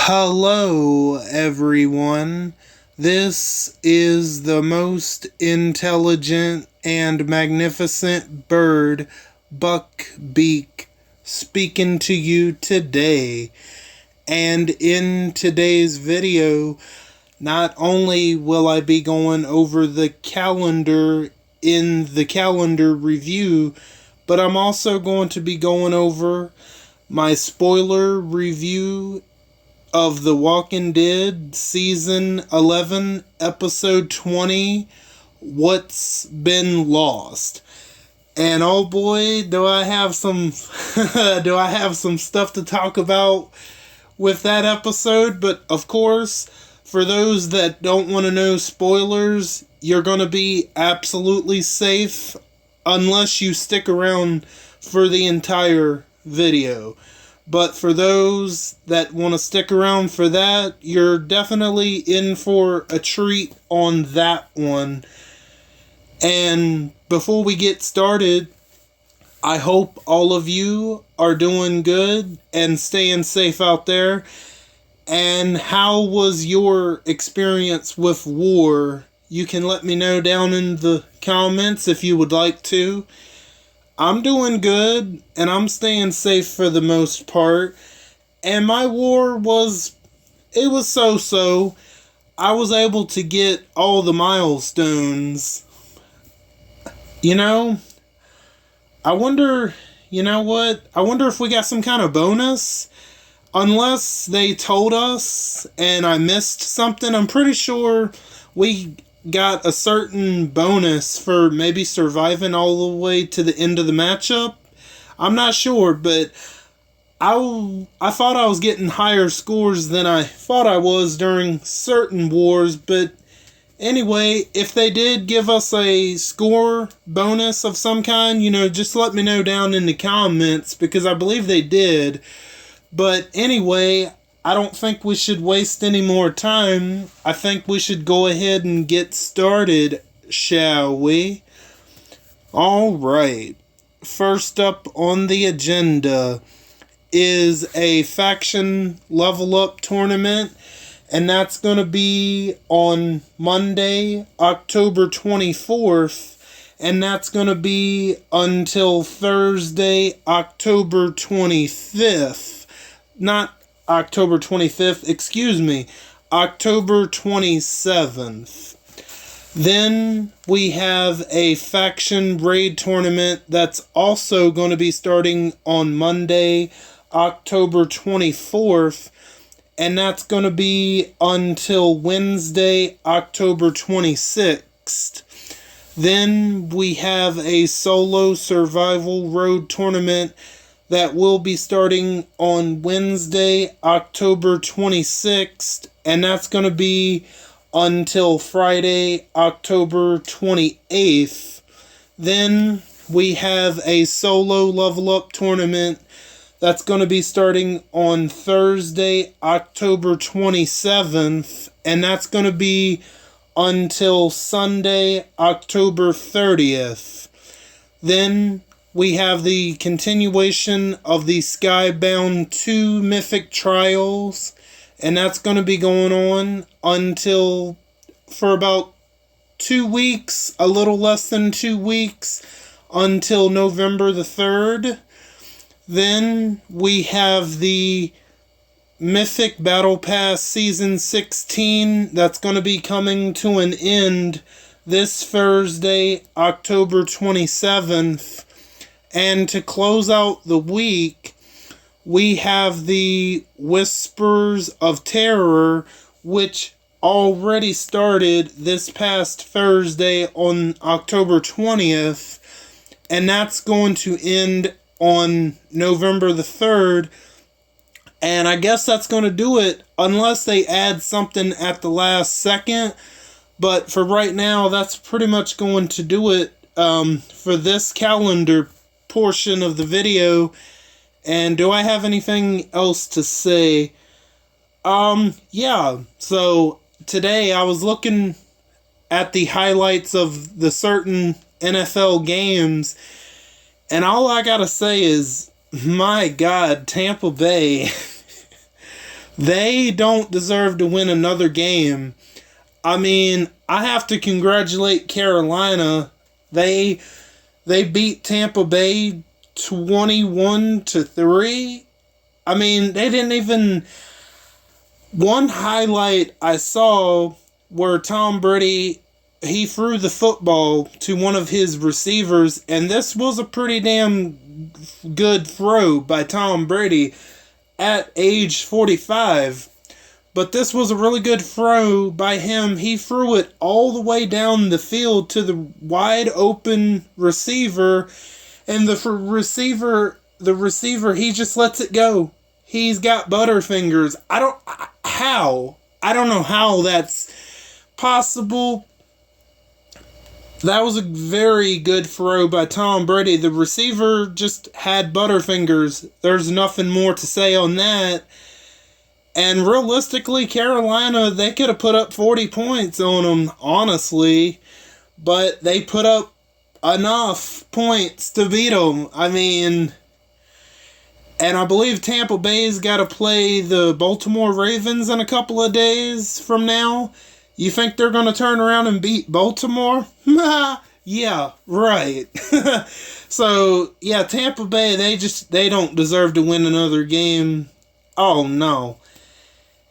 Hello, everyone. This is the most intelligent and magnificent bird, Beak, speaking to you today. And in today's video, not only will I be going over the calendar in the calendar review, but I'm also going to be going over my spoiler review of The Walking Dead Season 11, Episode 20, What's Been Lost. And oh boy, do I have some stuff to talk about with that episode. But of course, for those that don't want to know spoilers, you're going to be absolutely safe unless you stick around for the entire video. But for those that want to stick around for that, you're definitely in for a treat on that one. And before we get started, I hope all of you are doing good and staying safe out there. And how was your experience with war? You can let me know down in the comments if you would like to. I'm doing good, and I'm staying safe for the most part. And my war was so-so. I was able to get all the milestones. I wonder if we got some kind of bonus. Unless they told us and I missed something, I'm pretty sure we got a certain bonus for maybe surviving all the way to the end of the matchup. I'm not sure, but I thought I was getting higher scores than I thought I was during certain wars. But anyway, if they did give us a score bonus of some kind, just let me know down in the comments, because I believe they did. But anyway, I don't think we should waste any more time. I think we should go ahead and get started, shall we? Alright. First up on the agenda is a faction level up tournament. And that's going to be on Monday, October 24th. And that's going to be until Thursday, October 25th. Not October 25th, excuse me, October 27th. Then we have a faction raid tournament that's also going to be starting on Monday, October 24th, and that's going to be until Wednesday, October 26th. Then we have a solo survival road tournament that will be starting on Wednesday, October 26th, and that's going to be until Friday, October 28th. Then we have a solo level up tournament that's going to be starting on Thursday, October 27th, and that's going to be until Sunday, October 30th. Then we have the continuation of the Skybound 2 Mythic Trials, and that's going to be going on for about 2 weeks, a little less than 2 weeks, until November the 3rd. Then we have the Mythic Battle Pass Season 16 that's going to be coming to an end this Thursday, October 27th. And to close out the week, we have the Whispers of Terror, which already started this past Thursday on October 20th. And that's going to end on November the 3rd. And I guess that's going to do it unless they add something at the last second. But for right now, that's pretty much going to do it for this calendar portion of the video. And do I have anything else to say? Yeah. So today I was looking at the highlights of the certain NFL games, and all I gotta say is, my God, Tampa Bay They don't deserve to win another game. I mean, I have to congratulate Carolina. They beat Tampa Bay 21-3. I mean, they didn't even. One highlight I saw where Tom Brady, he threw the football to one of his receivers, and this was a pretty damn good throw by Tom Brady at age 45. But this was a really good throw by him. He threw it all the way down the field to the wide open receiver, and the receiver, he just lets it go. He's got butterfingers. I don't know how that's possible. That was a very good throw by Tom Brady. The receiver just had butterfingers. There's nothing more to say on that. And realistically, Carolina, they could have put up 40 points on them, honestly. But they put up enough points to beat them. I mean, and I believe Tampa Bay's got to play the Baltimore Ravens in a couple of days from now. You think they're going to turn around and beat Baltimore? Yeah, right. So, yeah, Tampa Bay, they don't deserve to win another game. Oh, no.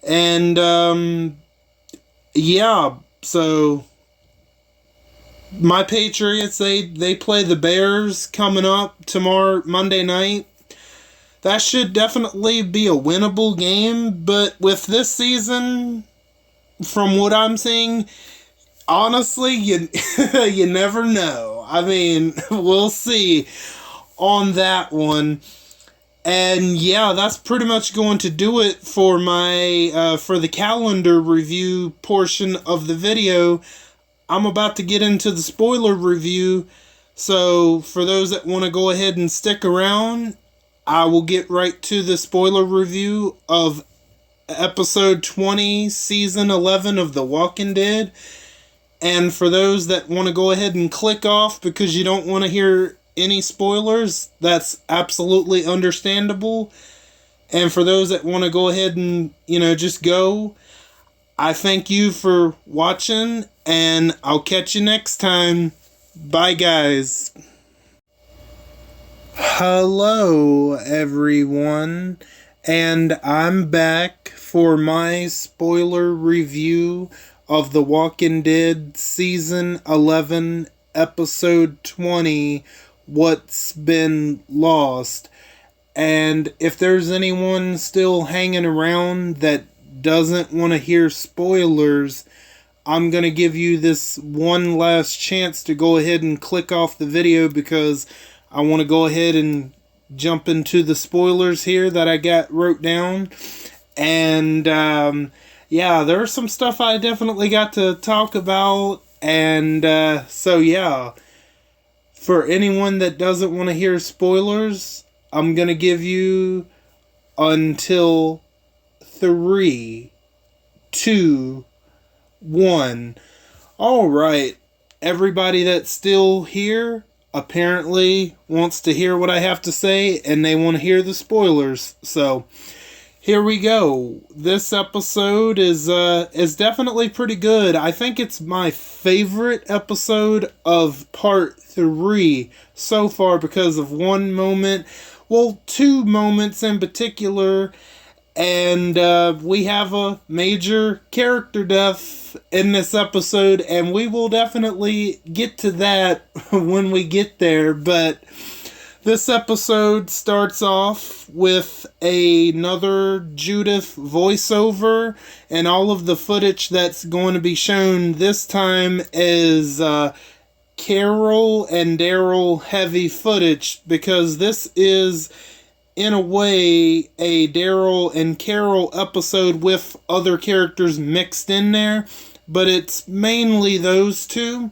And, yeah, so my Patriots, they play the Bears coming up tomorrow, Monday night. That should definitely be a winnable game, but with this season, from what I'm seeing, honestly, you never know. I mean, we'll see on that one. And yeah, that's pretty much going to do it for my for the calendar review portion of the video. I'm about to get into the spoiler review, so for those that want to go ahead and stick around, I will get right to the spoiler review of episode 20, season 11 of The Walking Dead. And for those that want to go ahead and click off because you don't want to hear any spoilers, that's absolutely understandable. And for those that want to go ahead and, just go, I thank you for watching, and I'll catch you next time. Bye, guys. Hello, everyone, and I'm back for my spoiler review of The Walking Dead Season 11, Episode 20, What's Been Lost. And if there's anyone still hanging around that doesn't want to hear spoilers, I'm going to give you this one last chance to go ahead and click off the video because I want to go ahead and jump into the spoilers here that I got wrote down. And yeah, there's some stuff I definitely got to talk about. And so yeah, for anyone that doesn't want to hear spoilers, I'm going to give you until 3, 2, 1. Alright, everybody that's still here apparently wants to hear what I have to say, and they want to hear the spoilers. So, here we go. This episode is definitely pretty good. I think it's my favorite episode of part 3 so far because of one moment. Well, 2 moments in particular. And we have a major character death in this episode, and we will definitely get to that when we get there. But this episode starts off with another Judith voiceover, and all of the footage that's going to be shown this time is Carol and Daryl heavy footage, because this is, in a way, a Daryl and Carol episode with other characters mixed in there, but it's mainly those two.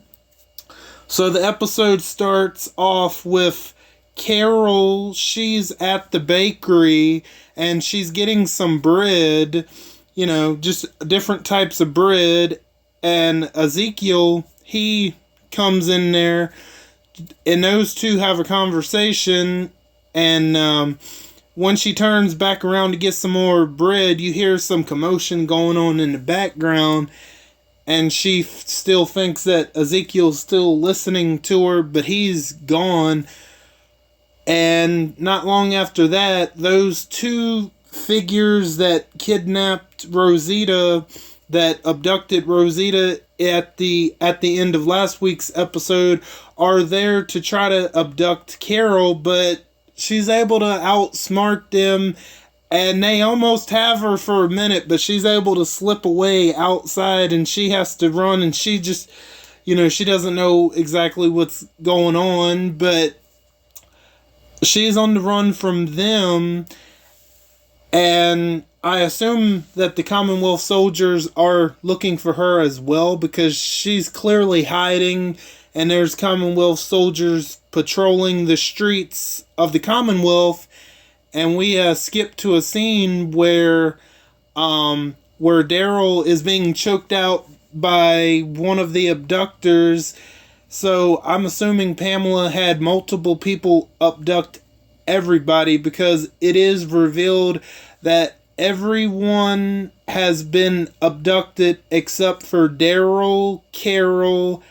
So the episode starts off with Carol. She's at the bakery and she's getting some bread, just different types of bread, and Ezekiel, he comes in there, and those two have a conversation. And when she turns back around to get some more bread, you hear some commotion going on in the background, and she still thinks that Ezekiel's still listening to her, but he's gone. And not long after that, those two figures that kidnapped Rosita, that abducted Rosita at the end of last week's episode, are there to try to abduct Carol, but she's able to outsmart them, and they almost have her for a minute, but she's able to slip away outside, and she has to run, and she just, she doesn't know exactly what's going on, but she's on the run from them. And I assume that the Commonwealth soldiers are looking for her as well, because she's clearly hiding, and there's Commonwealth soldiers patrolling the streets of the Commonwealth. And we skip to a scene where Daryl is being choked out by one of the abductors. So I'm assuming Pamela had multiple people abduct everybody, because it is revealed that everyone has been abducted except for Daryl, Carol,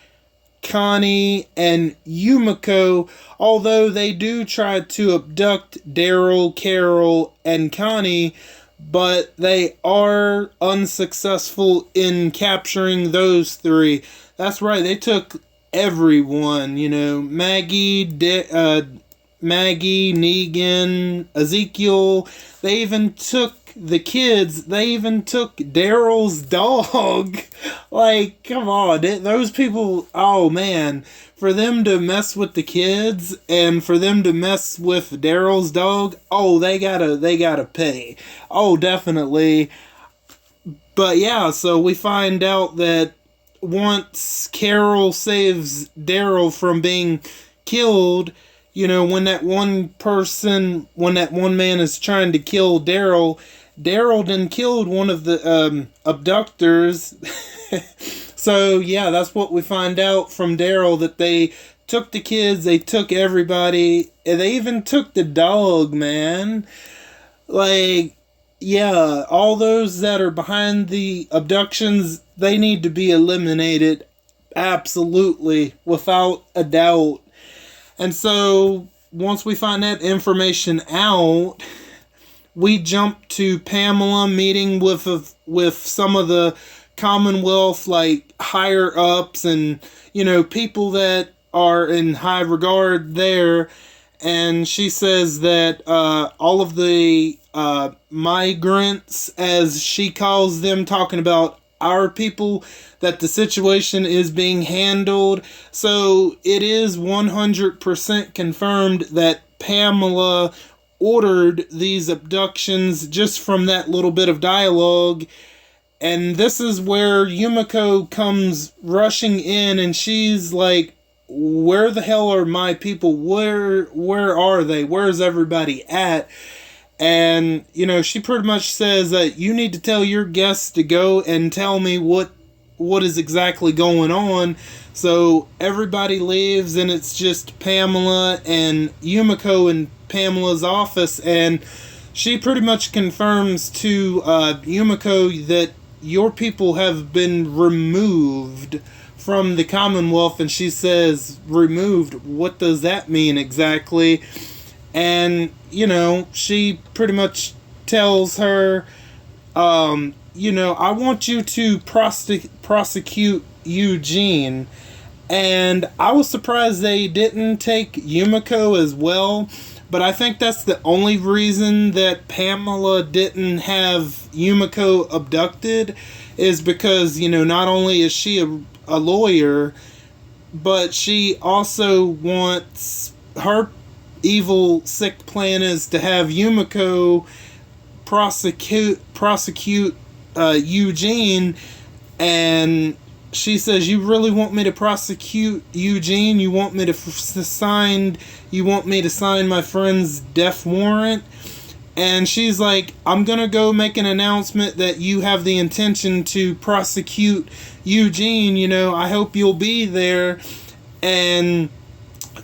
Connie, and Yumiko, although they do try to abduct Daryl, Carol, and Connie, but they are unsuccessful in capturing those three. That's right, they took everyone, Maggie, Negan, Ezekiel. They even took the kids. They even took Daryl's dog. Like, come on. Those people, oh man. For them to mess with the kids and for them to mess with Daryl's dog, oh, they gotta pay. Oh, definitely. But yeah, so we find out that once Carol saves Daryl from being killed, when that one man is trying to kill Daryl then killed one of the abductors. So yeah, that's what we find out from Daryl, that they took the kids, they took everybody, and they even took the dog, man. Like, yeah, all those that are behind the abductions, they need to be eliminated. Absolutely, without a doubt. And so, once we find that information out, we jump to Pamela meeting with some of the Commonwealth, like, higher ups and, people that are in high regard there. And she says that all of the migrants, as she calls them, talking about our people, that the situation is being handled. So it is 100% confirmed that Pamela ordered these abductions, just from that little bit of dialogue. And this is where Yumiko comes rushing in, and she's like, where the hell are my people? Where are they? Where's everybody at? And, she pretty much says that you need to tell your guests to go and tell me what is exactly going on. So everybody leaves, and it's just Pamela and Yumiko in Pamela's office, and she pretty much confirms to Yumiko that your people have been removed from the Commonwealth. And she says, removed? What does that mean exactly? And, she pretty much tells her, I want you to prosecute Eugene. And I was surprised they didn't take Yumiko as well. But I think that's the only reason that Pamela didn't have Yumiko abducted, is because, not only is she a lawyer, but she also wants, her evil, sick plan is to have Yumiko prosecute Eugene. And she says, you really want me to prosecute Eugene? You want me to sign my friend's death warrant? And she's like, I'm gonna go make an announcement that you have the intention to prosecute Eugene, I hope you'll be there. And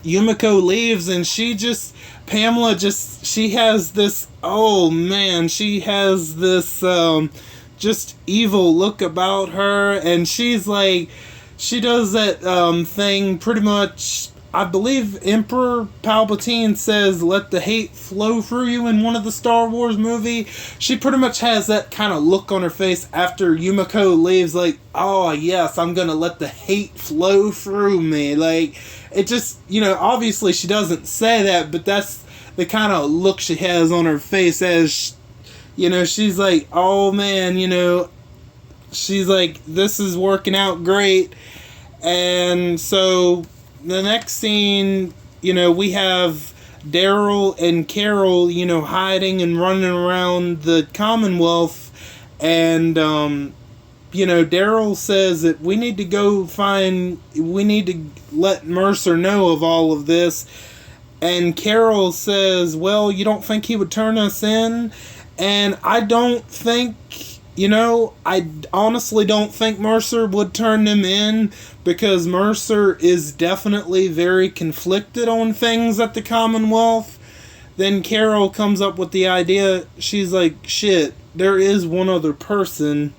Yumiko leaves, and she just Pamela just, she has this, oh man, she has this just evil look about her, and she's like, she does that thing pretty much. I believe Emperor Palpatine says, "Let the hate flow through you" in one of the Star Wars movie. She pretty much has that kind of look on her face after Yumiko leaves, like, "Oh yes, I'm gonna let the hate flow through me." Like, it just, obviously she doesn't say that, but that's the kind of look she has on her face as, she's like, "Oh man, she's like, this is working out great." And so the next scene, we have Daryl and Carol, hiding and running around the Commonwealth. And, Daryl says that we need to let Mercer know of all of this. And Carol says, well, you don't think he would turn us in? And I don't think, I honestly don't think Mercer would turn them in, because Mercer is definitely very conflicted on things at the Commonwealth. Then Carol comes up with the idea, she's like, shit, there is one other person.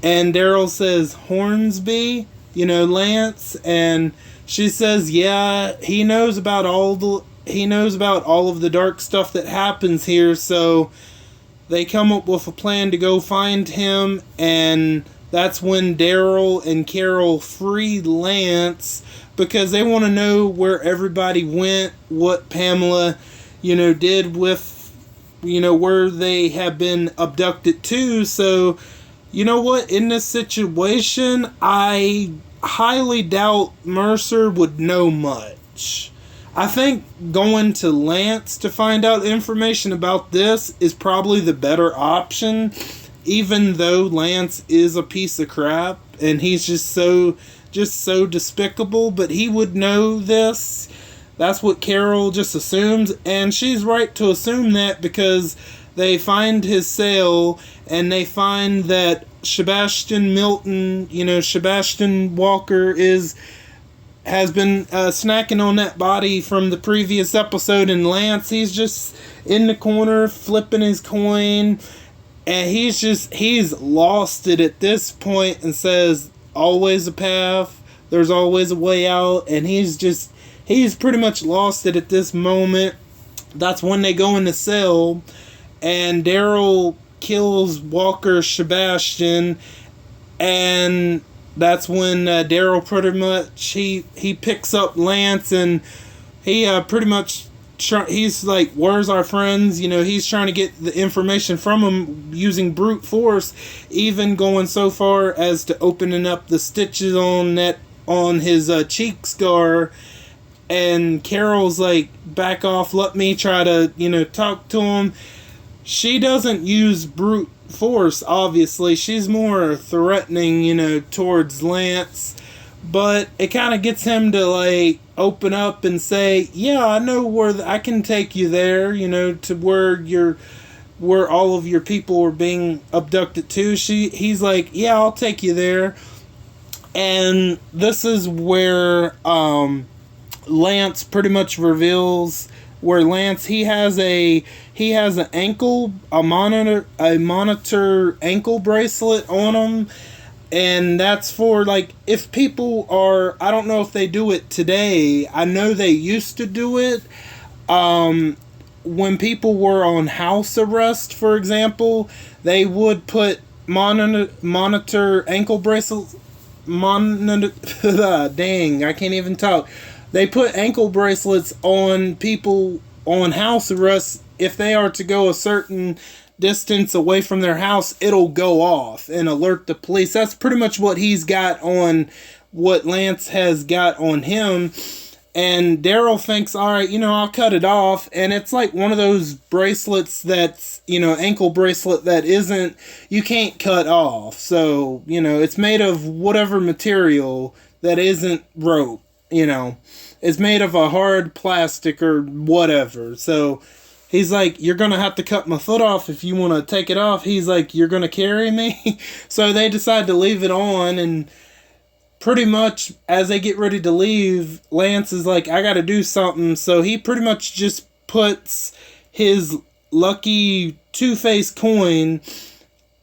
And Daryl says, Hornsby, Lance, and she says, yeah, he knows about all of the dark stuff that happens here, so they come up with a plan to go find him, and that's when Daryl and Carol free Lance, because they want to know where everybody went, what Pamela, did with, where they have been abducted to. So, you know what, in this situation, I highly doubt Mercer would know much. I think going to Lance to find out information about this is probably the better option, even though Lance is a piece of crap and he's just so despicable, but he would know this. That's what Carol just assumes, and she's right to assume that, because they find his cell and they find that Sebastian Milton, Sebastian Walker has been snacking on that body from the previous episode, and Lance, he's just in the corner flipping his coin, and he's lost it at this point and says, always a path, there's always a way out, and he's pretty much lost it at this moment. That's when they go in the cell, and Daryl kills Walker Sebastian, and that's when Daryl pretty much, he picks up Lance, and he pretty much, he's like, where's our friends? He's trying to get the information from him using brute force, even going so far as to opening up the stitches on his cheek scar. And Carol's like, back off, let me try to, talk to him. She doesn't use brute force, obviously. She's more threatening, towards Lance. But it kind of gets him to, like, open up and say, yeah, I know where I can take you there, to where all of your people are being abducted to. He's like, yeah, I'll take you there. And this is where Lance pretty much reveals where Lance, he has a monitor ankle bracelet on him, and that's for, like, if people are, I don't know if they do it today, I know they used to do it when people were on house arrest, for example, they would put monitor ankle bracelets, dang, I can't even talk. They put ankle bracelets on people on house arrest. If they are to go a certain distance away from their house, it'll go off and alert the police. That's pretty much what he's got on, what Lance has got on him. And Daryl thinks, all right, I'll cut it off. And it's like one of those bracelets that's, ankle bracelet that isn't, you can't cut off. So, it's made of whatever material that isn't rope, It's made of a hard plastic or whatever. So he's like, you're going to have to cut my foot off if you want to take it off. He's like, you're going to carry me? So they decide to leave it on, and pretty much as they get ready to leave, Lance is like, I got to do something. So he pretty much just puts his lucky two-faced coin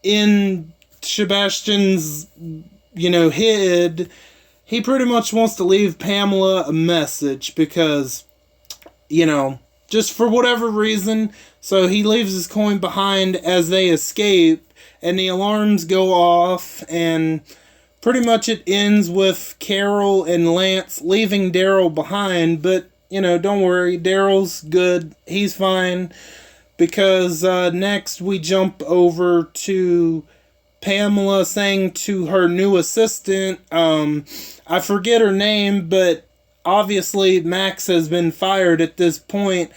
in Sebastian's, head. He pretty much wants to leave Pamela a message because, just for whatever reason. So he leaves his coin behind as they escape, and the alarms go off, and pretty much it ends with Carol and Lance leaving Daryl behind. But, don't worry, Daryl's good. He's fine. Because next we jump over to Pamela saying to her new assistant, I forget her name, but obviously Max has been fired at this point.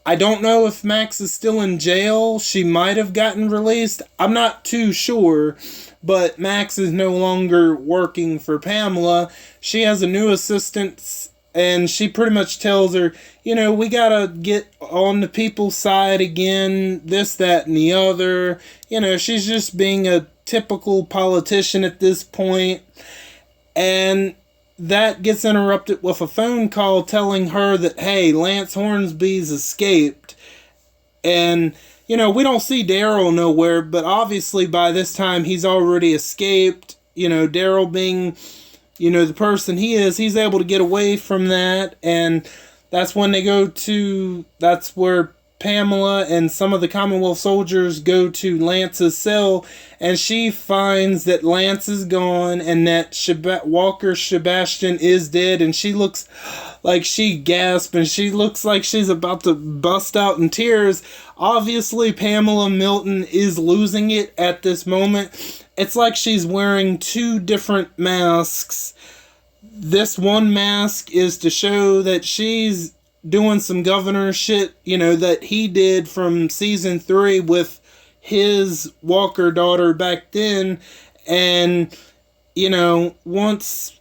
I don't know if Max is still in jail. She might have gotten released. I'm not too sure, but Max is no longer working for Pamela. She has a new assistant, and she pretty much tells her, we gotta get on the people's side again, this, that, and the other. She's just being a typical politician at this point. And that gets interrupted with a phone call telling her that, hey, Lance Hornsby's escaped. And, we don't see Daryl nowhere, but obviously by this time he's already escaped. Daryl being, the person he is, he's able to get away from that. And that's when that's where Pamela and some of the Commonwealth soldiers go to Lance's cell, and she finds that Lance is gone and that Walker Sebastian is dead, and she looks like she gasped, and she looks like she's about to bust out in tears. Obviously, Pamela Milton is losing it at this moment. It's like she's wearing two different masks. This one mask is to show that she's doing some governor shit, that he did from season 3 with his Walker daughter back then. And, once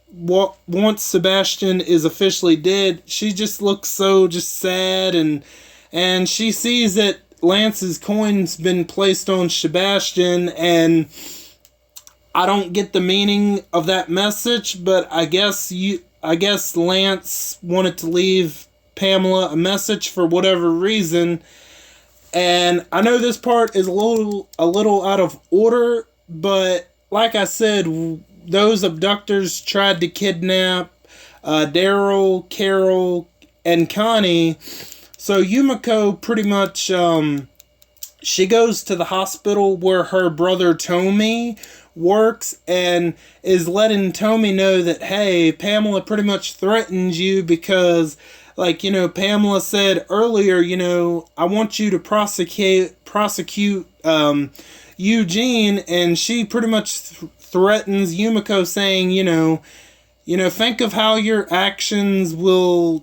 Sebastian is officially dead, she just looks so just sad, and she sees that Lance's coin's been placed on Sebastian, and I don't get the meaning of that message, but I guess Lance wanted to leave Pamela a message for whatever reason. And I know this part is a little out of order, but like I said, those abductors tried to kidnap Daryl, Carol, and Connie. So Yumiko pretty much she goes to the hospital where her brother Tommy works, and is letting Tommy know that, hey, Pamela pretty much threatens you because, Pamela said earlier, I want you to prosecute Eugene, and she pretty much threatens Yumiko, saying, think of how your actions will,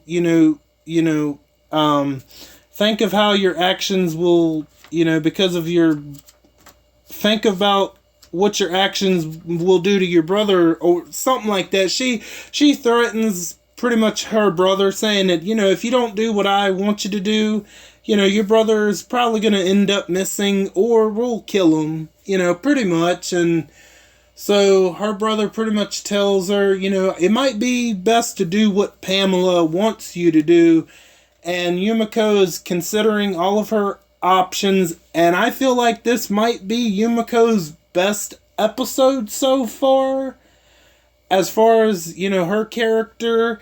think of how your actions will, because of your, think about what your actions will do to your brother, or something like that. She threatens pretty much her brother, saying that, if you don't do what I want you to do, your brother is probably going to end up missing, or we'll kill him, pretty much. And so her brother pretty much tells her, it might be best to do what Pamela wants you to do. And Yumiko is considering all of her options, and I feel like this might be Yumiko's best episode so far as her character.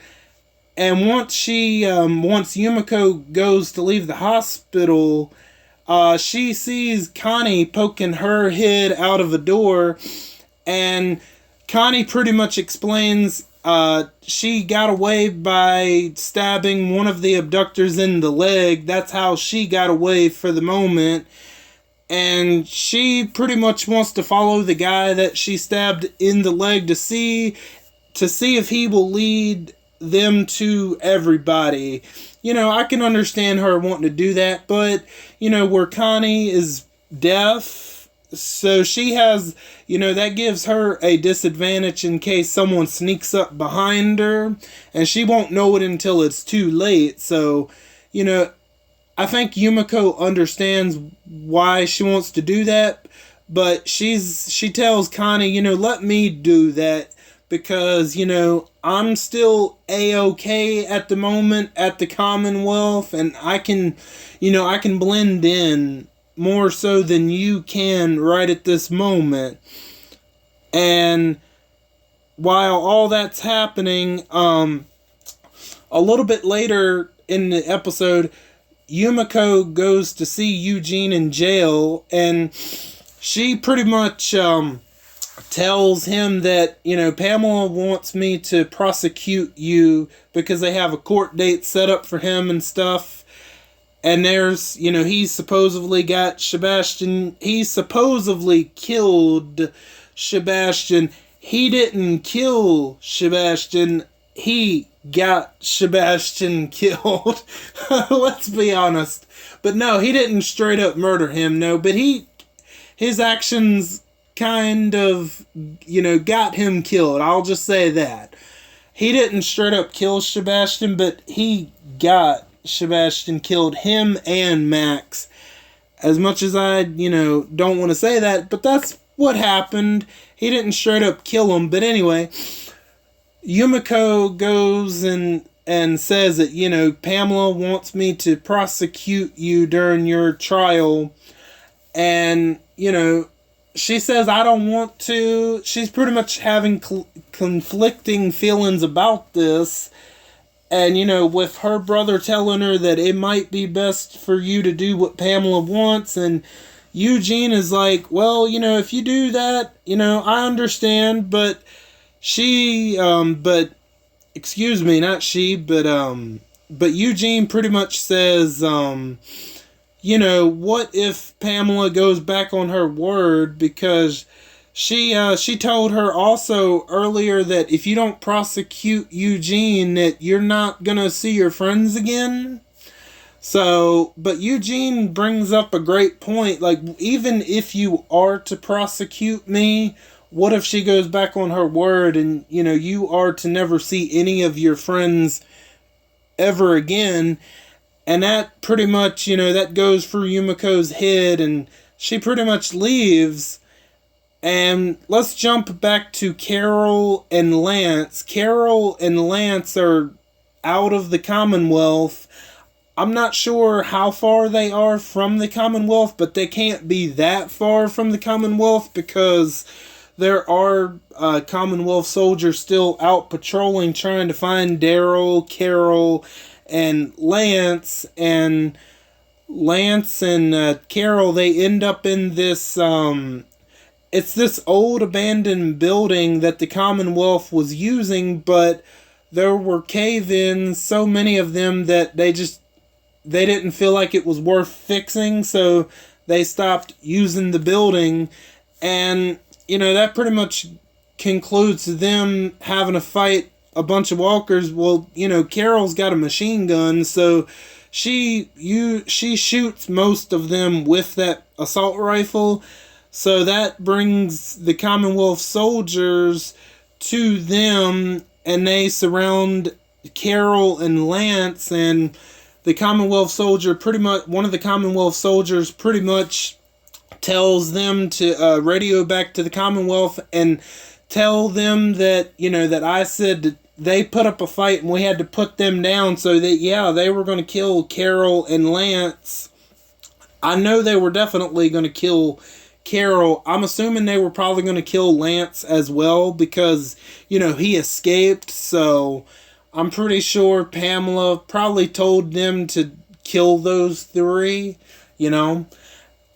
And once Yumiko goes to leave the hospital, she sees Connie poking her head out of a door, and Connie pretty much explains she got away by stabbing one of the abductors in the leg. That's how she got away for the moment. And she pretty much wants to follow the guy that she stabbed in the leg to see if he will lead them to everybody. I can understand her wanting to do that, but, where Connie is deaf, so she has, that gives her a disadvantage in case someone sneaks up behind her, and she won't know it until it's too late. So, I think Yumiko understands why she wants to do that, but she tells Connie, let me do that, because, I'm still A-okay at the moment at the Commonwealth, and I can blend in more so than you can right at this moment. And while all that's happening, a little bit later in the episode, Yumiko goes to see Eugene in jail, and she pretty much tells him that, Pamela wants me to prosecute you because they have a court date set up for him and stuff. And there's, he supposedly got Sebastian, he supposedly killed Sebastian. He didn't kill Sebastian, he got Sebastian killed. Let's be honest. But no, he didn't straight up murder him, no, but his actions kind of, got him killed. I'll just say that. He didn't straight up kill Sebastian, but he got Sebastian killed, him and Max. As much as I, don't want to say that, but that's what happened. He didn't straight up kill him, but anyway, Yumiko goes and says that, Pamela wants me to prosecute you during your trial, and, she says I don't want to. She's pretty much having conflicting feelings about this. And, with her brother telling her that it might be best for you to do what Pamela wants. And Eugene is like, well, if you do that, I understand. But excuse me, not she, but Eugene pretty much says, what if Pamela goes back on her word, because she told her also earlier that if you don't prosecute Eugene, that you're not gonna see your friends again. So, but Eugene brings up a great point, like, even if you are to prosecute me, what if she goes back on her word and, you are to never see any of your friends ever again? And that pretty much, that goes through Yumiko's head, and she pretty much leaves. And let's jump back to Carol and Lance. Carol and Lance are out of the Commonwealth. I'm not sure how far they are from the Commonwealth, but they can't be that far from the Commonwealth because there are Commonwealth soldiers still out patrolling, trying to find Daryl, Carol, and Lance. And Carol, they end up in this, it's this old abandoned building that the Commonwealth was using, but there were cave-ins, so many of them, that they didn't feel like it was worth fixing, so they stopped using the building. And, that pretty much concludes them having to fight a bunch of walkers. Well, Carol's got a machine gun, so she shoots most of them with that assault rifle. So that brings the Commonwealth soldiers to them, and they surround Carol and Lance, and the Commonwealth soldier one of the Commonwealth soldiers pretty much tells them to radio back to the Commonwealth and tell them that, that I said that they put up a fight and we had to put them down, so that, yeah, they were going to kill Carol and Lance. I know they were definitely going to kill Carol. I'm assuming they were probably going to kill Lance as well because, he escaped. So I'm pretty sure Pamela probably told them to kill those three,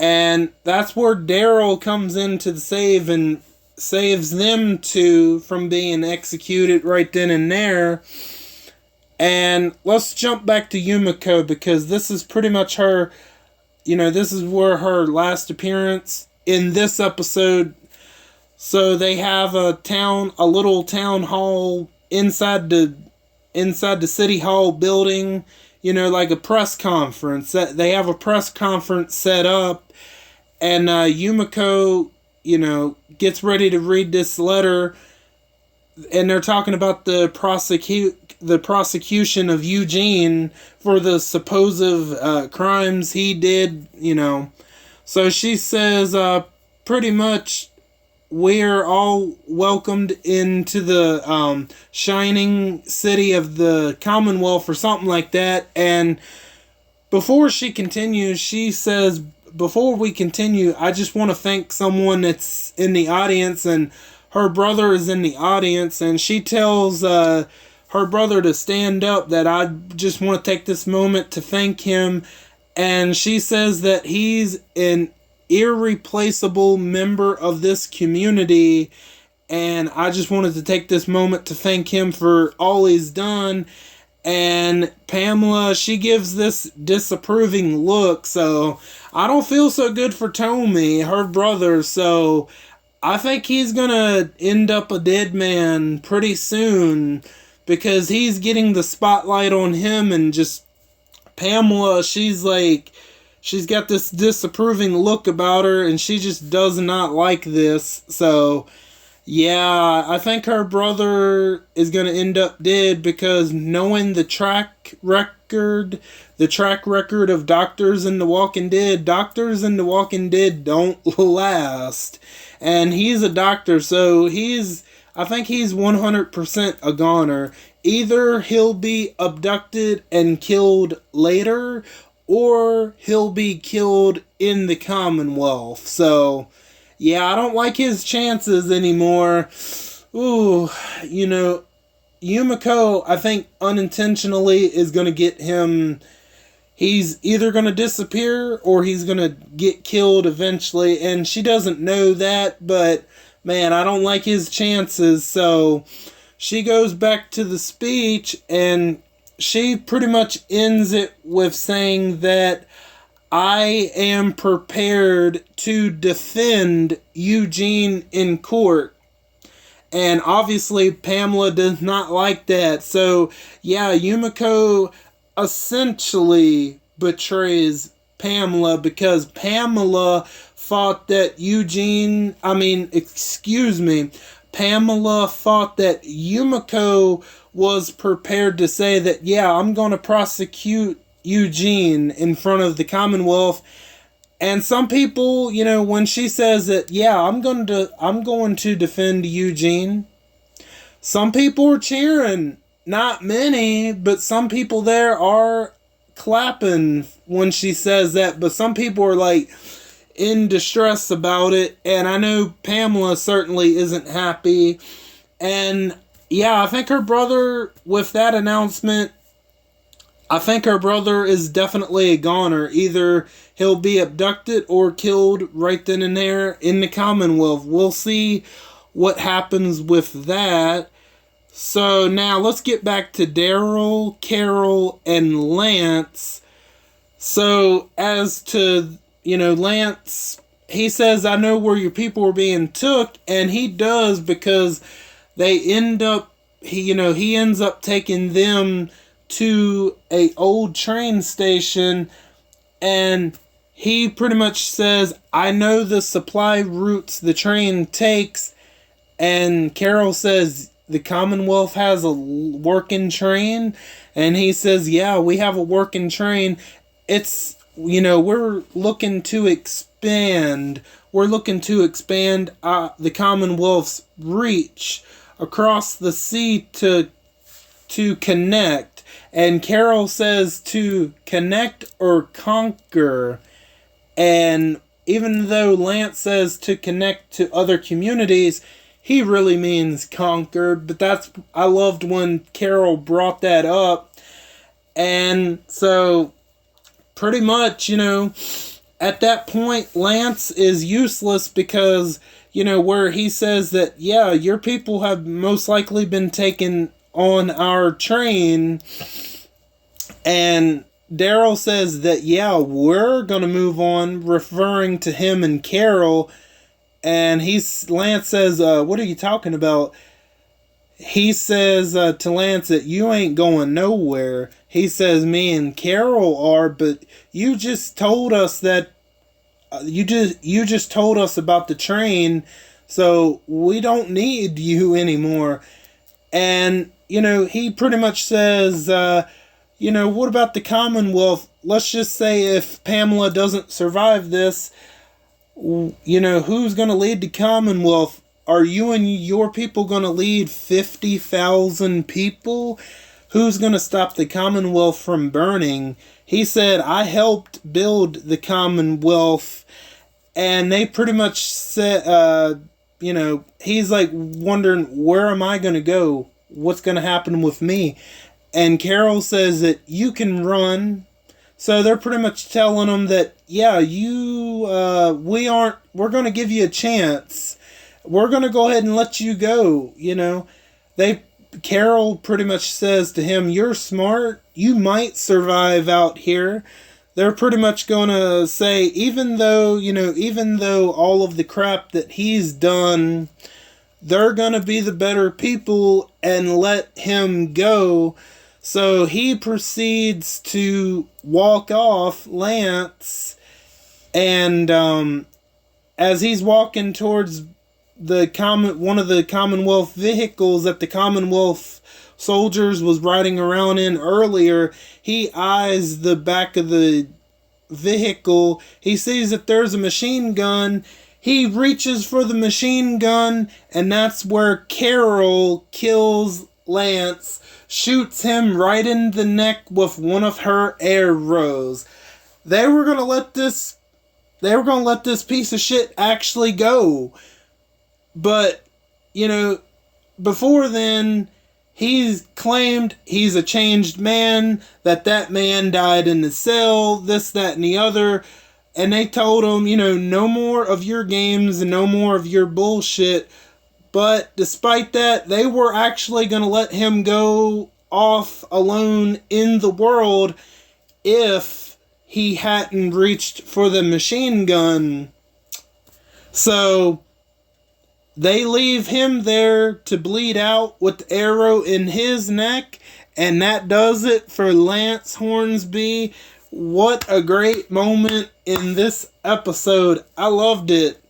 And that's where Daryl comes into the save and saves them two from being executed right then and there. And let's jump back to Yumiko, because this is pretty much her, this is where her last appearance in this episode. So they have a little town hall inside the city hall building, like a press conference. They have a press conference set up, and Yumiko, gets ready to read this letter, and they're talking about the prosecution of Eugene for the supposed crimes he did, So she says, pretty much, we're all welcomed into the shining city of the Commonwealth or something like that. And before she continues, she says, before we continue, I just want to thank someone that's in the audience, and her brother is in the audience, and she tells her brother to stand up, that I just want to take this moment to thank him. And she says that he's an irreplaceable member of this community, and I just wanted to take this moment to thank him for all he's done. And Pamela, she gives this disapproving look, so I don't feel so good for Tommy, her brother, so I think he's gonna end up a dead man pretty soon, because he's getting the spotlight on him. And just Pamela, she's got this disapproving look about her, and she just does not like this. So yeah, I think her brother is going to end up dead, because knowing the track record of doctors in The Walking Dead don't last. And he's a doctor, so I think he's 100% a goner. Either he'll be abducted and killed later, or he'll be killed in the Commonwealth. So yeah, I don't like his chances anymore. Ooh, Yumiko, I think unintentionally is going to get him. He's either going to disappear or he's going to get killed eventually. And she doesn't know that, but man, I don't like his chances. So she goes back to the speech, and she pretty much ends it with saying that I am prepared to defend Eugene in court. And obviously Pamela does not like that. So yeah, Yumiko essentially betrays Pamela, because Pamela thought that Pamela thought that Yumiko was prepared to say that, yeah, I'm going to prosecute Eugene in front of the Commonwealth. And some people, when she says that, yeah, I'm going to defend Eugene, some people are cheering. Not many, but some people there are clapping when she says that. But some people are in distress about it, and I know Pamela certainly isn't happy. And yeah, I think her brother, with that announcement, I think her brother is definitely a goner. Either he'll be abducted or killed right then and there in the Commonwealth. We'll see what happens with that. So now let's get back to Daryl, Carol, and Lance. So as to, Lance, he says, I know where your people are being took, and he does, because he ends up taking them to a old train station, and he pretty much says, I know the supply routes the train takes. And Carol says, the Commonwealth has a working train? And he says, yeah, we have a working train. It's, we're looking to expand. We're looking to expand the Commonwealth's reach across the sea to connect. And Carol says to connect or conquer. And even though Lance says to connect to other communities, he really means conquered. But I loved when Carol brought that up. And so pretty much, at that point, Lance is useless, because, where he says that, yeah, your people have most likely been taken on our train. And Daryl says that, yeah, we're going to move on, referring to him and Carol. And Lance says, what are you talking about? He says to Lance that you ain't going nowhere. He says, me and Carol are, but you just told us that, you just told us about the train, so we don't need you anymore. And, he pretty much says, what about the Commonwealth? Let's just say if Pamela doesn't survive this, who's going to lead the Commonwealth? Are you and your people going to lead 50,000 people? Who's going to stop the Commonwealth from burning? He said, I helped build the Commonwealth. And they pretty much said, he's like wondering, where am I going to go? What's going to happen with me? And Carol says that you can run. So they're pretty much telling him that, yeah, we're going to give you a chance. We're going to go ahead and let you go. Carol pretty much says to him, you're smart. You might survive out here. They're pretty much going to say, even though all of the crap that he's done, they're going to be the better people and let him go. So he proceeds to walk off Lance, and as he's walking towards one of the Commonwealth vehicles that the Commonwealth soldiers was riding around in earlier, he eyes the back of the vehicle. He sees that there's a machine gun. He reaches for the machine gun, and that's where Carol kills Lance, shoots him right in the neck with one of her arrows. They were gonna let this piece of shit actually go. But, before then, he's claimed he's a changed man, that man died in the cell, this, that, and the other. And they told him, no more of your games and no more of your bullshit. But despite that, they were actually going to let him go off alone in the world if he hadn't reached for the machine gun. So they leave him there to bleed out with the arrow in his neck, and that does it for Lance Hornsby. What a great moment in this episode. I loved it.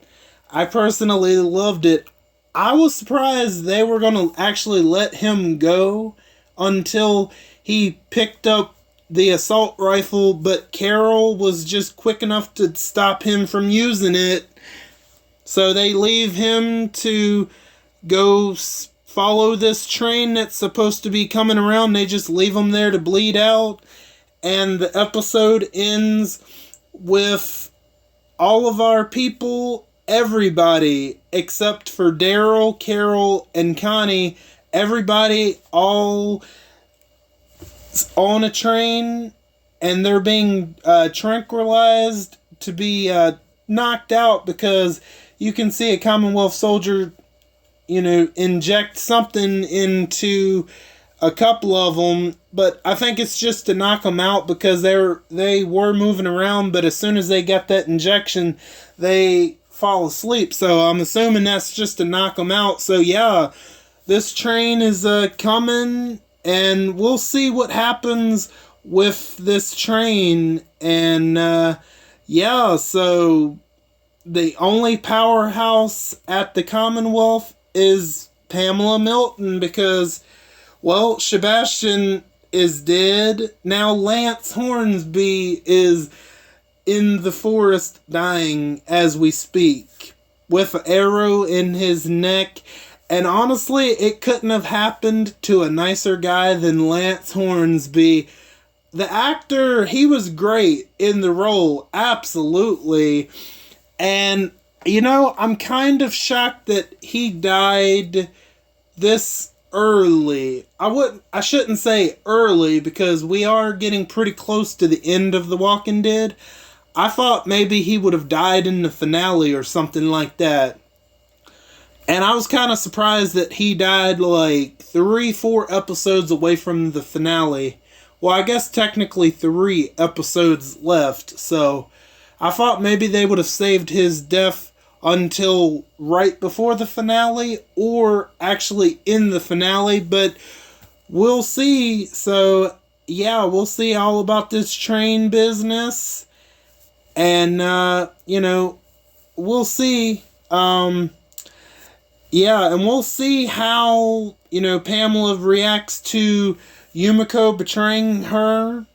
I personally loved it. I was surprised they were going to actually let him go until he picked up the assault rifle, but Carol was just quick enough to stop him from using it. So they leave him to go follow this train that's supposed to be coming around. They just leave him there to bleed out. And the episode ends with all of our people, everybody, except for Daryl, Carol, and Connie, everybody all on a train, and they're being tranquilized to be knocked out because you can see a Commonwealth soldier, inject something into a couple of them, but I think it's just to knock them out because they were moving around, but as soon as they got that injection, they fall asleep. So I'm assuming that's just to knock them out. So yeah, this train is coming, and we'll see what happens with this train. And so the only powerhouse at the Commonwealth is Pamela Milton because, well, Sebastian is dead. Now Lance Hornsby is in the forest dying as we speak with an arrow in his neck. And honestly, it couldn't have happened to a nicer guy than Lance Hornsby. The actor, he was great in the role, absolutely. And, I'm kind of shocked that he died this early. I shouldn't say early because we are getting pretty close to the end of The Walking Dead. I thought maybe he would have died in the finale or something like that. And I was kind of surprised that he died like 3-4 episodes away from the finale. Well, I guess technically 3 episodes left, so I thought maybe they would have saved his death until right before the finale, or actually in the finale, but we'll see. So, yeah, we'll see all about this train business, and, we'll see, and we'll see how, Pamela reacts to Yumiko betraying her,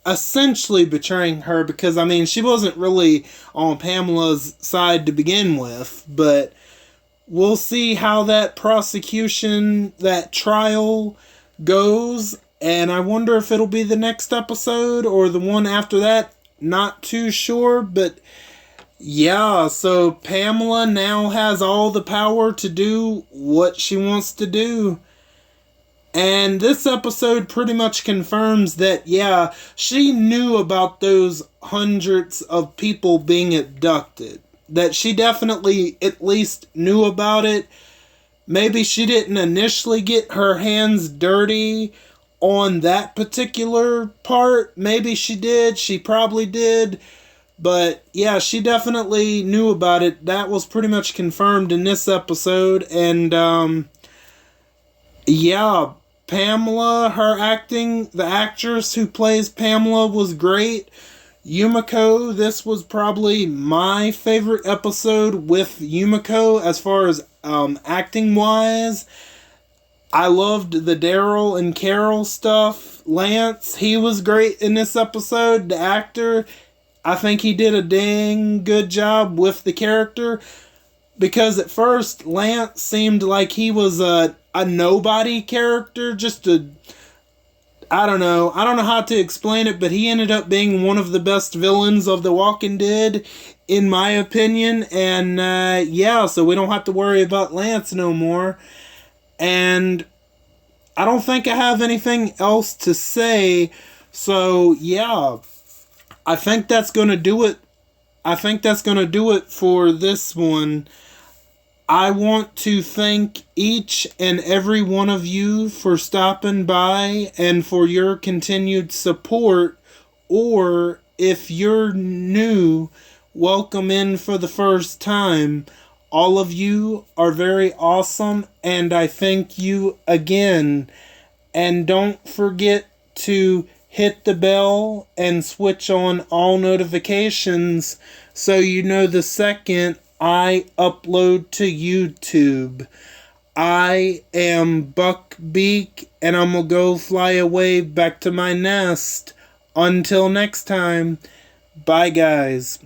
essentially betraying her, because I mean she wasn't really on Pamela's side to begin with, but we'll see how that prosecution, that trial goes, and I wonder if it'll be the next episode or the one after that. Not too sure, but yeah, so Pamela now has all the power to do what she wants to do. And this episode pretty much confirms that, yeah, she knew about those hundreds of people being abducted. That she definitely at least knew about it. Maybe she didn't initially get her hands dirty on that particular part. Maybe she did. She probably did. But yeah, she definitely knew about it. That was pretty much confirmed in this episode. And yeah, Pamela, her acting, the actress who plays Pamela was great. Yumiko, this was probably my favorite episode with Yumiko as far as acting wise. I loved the Daryl and Carol stuff. Lance, he was great in this episode. The actor, I think he did a dang good job with the character. Because at first, Lance seemed like he was a nobody character. I don't know how to explain it, but he ended up being one of the best villains of The Walking Dead, in my opinion. And yeah, so we don't have to worry about Lance no more. And I don't think I have anything else to say. So yeah, I think that's going to do it. I think that's going to do it for this one. I want to thank each and every one of you for stopping by and for your continued support. Or if you're new, welcome in for the first time. All of you are very awesome, and I thank you again. And don't forget to hit the bell and switch on all notifications so you know the second I upload to YouTube. I am Buck Beak, and I'm gonna go fly away back to my nest. Until next time, bye guys.